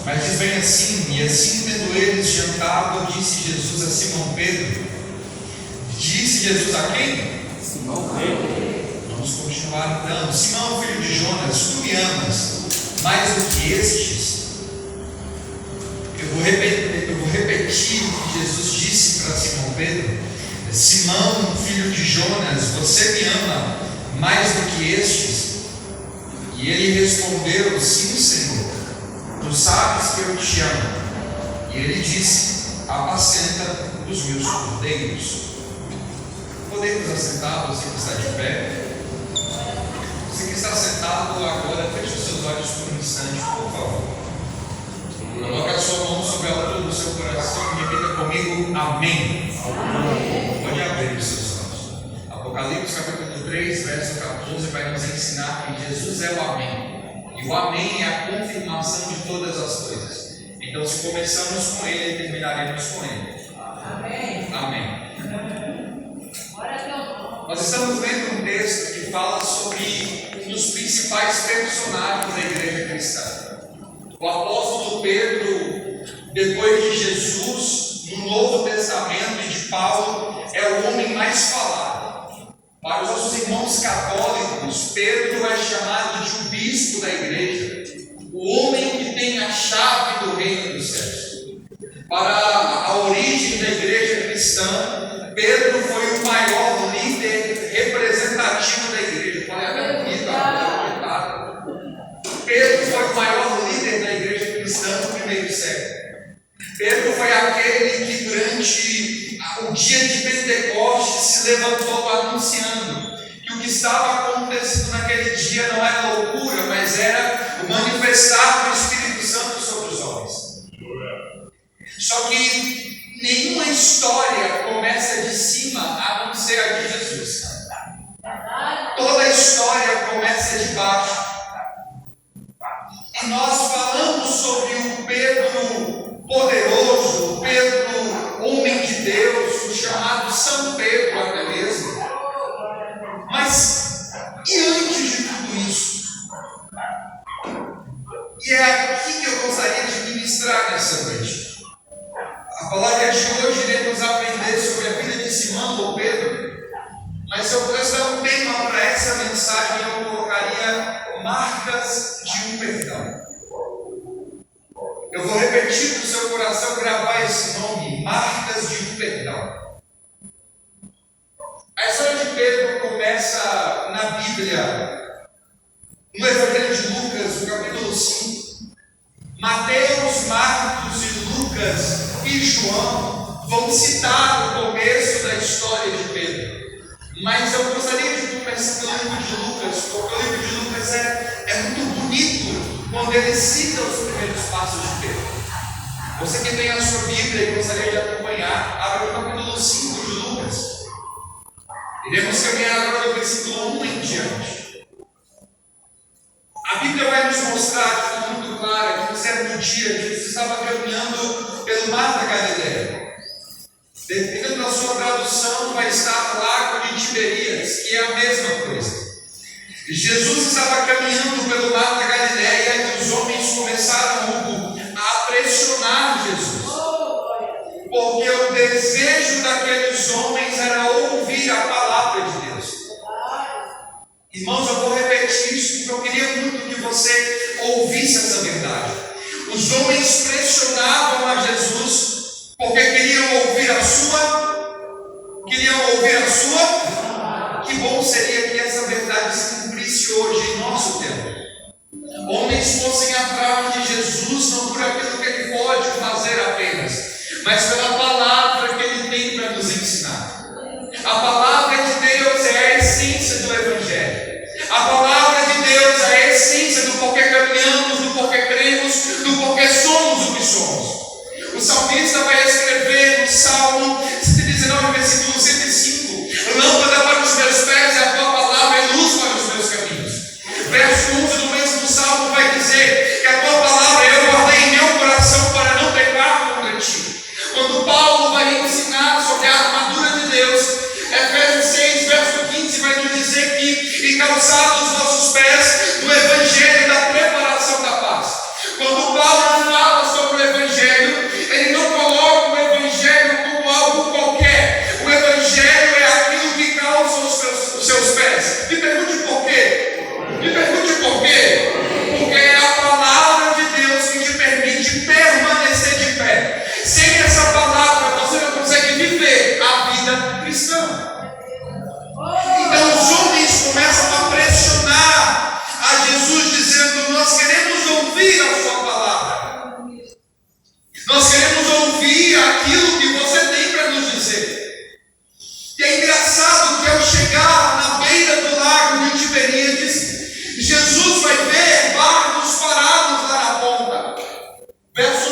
Mas diz bem assim: e assim tendo eles jantado, disse Jesus a Simão Pedro. Disse Jesus a quem? Simão Pedro. Vamos continuar então. Simão, filho de Jonas, tu me amas mais do que estes? Eu vou repetir o que Jesus disse para Simão Pedro. Simão, filho de Jonas, você me ama mais do que estes? E ele respondeu: sim, Senhor, tu sabes que eu te amo. E ele disse: apacenta os meus cordeiros. Podemos assentar, você que está de pé. Você que está sentado agora, feche os seus olhos por um instante, por favor. Coloque a sua mão sobre a altura do seu coração e repita comigo: amém. Pode abrir os seus olhos. Apocalipse capítulo 3, verso 14 vai nos ensinar que Jesus é o amém. E o amém é a confirmação de todas as coisas. Então, se começamos com ele, terminaremos com ele. Amém. Amém. Nós estamos lendo um texto que fala sobre um dos principais personagens da igreja cristã. O apóstolo Pedro, depois de Jesus, no Novo Testamento e de Paulo, é o homem mais falado. Para os nossos irmãos católicos, Pedro é chamado de um bispo da igreja, o homem que tem a chave do reino dos céus. Para a origem da igreja cristã, Pedro foi o maior líder representativo da igreja. Falei até bonito agora. Pedro foi o maior líder da igreja cristã no primeiro século. Pedro foi aquele que durante o dia de Pentecostes se levantou anunciando que o que estava acontecendo naquele dia não era loucura, mas era o manifestar do Espírito Santo sobre os homens. Só que nenhuma história começa de cima a não ser a de Jesus. Toda a história começa de baixo. E nós falamos sobre o Pedro poderoso, o Pedro homem de Deus, o chamado São Pedro até mesmo. Mas e antes de tudo isso? E é aqui que eu gostaria de ministrar nessa noite. A palavra de hoje iremos aprender sobre a vida de Simão ou Pedro. Mas se eu pudesse dar um tema para essa mensagem, eu colocaria marcas de um perdão. Eu vou repetir para o seu coração gravar esse nome: marcas de um perdão. A história de Pedro começa na Bíblia, no Evangelho de Lucas, no capítulo 5. Mateus, Marcos e Lucas e João vão citar o começo da história de Pedro. Mas eu gostaria de começar pelo livro de Lucas, porque o livro de Lucas é muito bonito quando ele cita os primeiros passos de Pedro. Você que tem a sua Bíblia e gostaria de acompanhar, abre o capítulo 5 de Lucas. Iremos caminhar agora do versículo 1 em diante. A Bíblia vai nos mostrar de forma muito clara que no certo dia Jesus estava caminhando pelo mar da Galileia. Dependendo da sua tradução, vai estar Lago de Tiberíades, que é a mesma coisa. Jesus estava caminhando pelo mar da Galileia e os homens começaram a pressionar Jesus. Porque o desejo daqueles homens era ouvir a palavra de Deus. Irmãos, eu vou repetir isso porque eu queria muito que você ouvisse essa verdade. Os homens pressionavam a Jesus porque queriam ouvir a sua. Que bom seria que essa verdade se cumprisse hoje em nosso tempo. Homens fossem atrás de Jesus não por aquilo que ele pode fazer apenas, mas pela palavra que ele tem para nos ensinar. A palavra de Deus é a essência do Evangelho. A palavra de Deus é a essência do porquê caminhamos, do porquê cremos, do porquê somos o que somos. O salmista vai escrever no Salmo 119, versículo 105: lâmpada para os meus pés é a tua palavra e luz para os meus caminhos. Verso 11 do mesmo Salmo vai dizer que a tua palavra eu guardei em meu coração para não pecar contra ti. Quando Paulo vai ensinar sobre a armadura de Deus, Efésios 6, verso 15 vai nos dizer que calçados os nossos pés no Evangelho da preparação Nós queremos ouvir aquilo que você tem para nos dizer. E é engraçado que ao chegar na beira do lago de Tiberíades, Jesus vai ver barcos parados lá na ponta. Verso